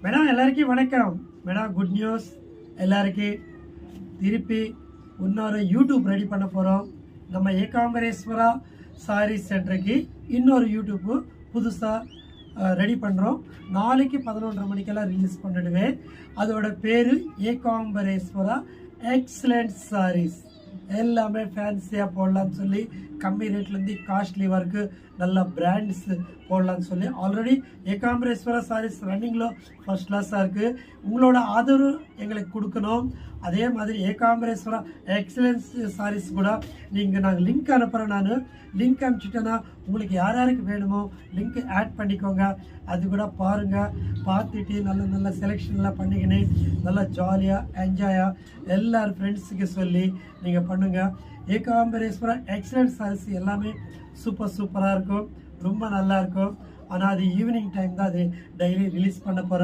Madam எல்லாருக்கும் வணக்கம். Madam good news, எல்லாருக்கும் திருப்பி இன்னொரு யூடியூப் ரெடி பண்ண போகிறோம். நம்ம ஏகாம்பரேஸ்வரா சாரி சென்டருக்கு இன்னொரு யூடியூப்பு புதுசாக ரெடி பண்ணுறோம். நாளைக்கு 11:30 மணிக்கெல்லாம் ரிலீஸ் பண்ணிடுவேன். அதோட பேர் ஏகாம்பரேஸ்வரா எக்ஸலண்ட் சாரீஸ். எல்லாமே ஃபேன்சியாக போடலான்னு சொல்லி, கம்மி ரேட்லேருந்து காஸ்ட்லி ஒர்க்கு நல்ல பிராண்ட்ஸ் போடலான்னு சொல்லி ஆல்ரெடி ஏகாம்பரேஸ்வரா சாரீஸ் ரன்னிங்கில் ஃபர்ஸ்ட் கிளாஸாக இருக்குது. உங்களோட ஆதரவு எங்களுக்கு கொடுக்கணும். அதே மாதிரி ஏகாம்பரேஸ்வரா எக்ஸலன்ஸ் சாரீஸ் கூட நாங்கள் லிங்க் அனுப்புகிறேன். நான் லிங்க் அனுப்பிச்சிட்டேன்னா உங்களுக்கு யார் யாருக்கு வேணுமோ லிங்க் ஆட் பண்ணிக்கோங்க. அது கூட பாருங்கள். பார்த்துட்டு நல்ல நல்ல செலெக்ஷன்லாம் பண்ணிக்கின்னு நல்லா ஜாலியாக என்ஜாயாக எல்லார் ஃப்ரெண்ட்ஸுக்கு சொல்லி நீங்கள் பண்ணுங்கள். ஏகாம்பரேஸ்வரா எக்ஸலன்ட் சாரீஸ் எல்லாமே சூப்பராக இருக்கும், ரொம்ப நல்லா இருக்கும். ஆனால் அது ஈவினிங் டைம் தான் அது டெய்லி ரிலீஸ் பண்ண போகிறேன்.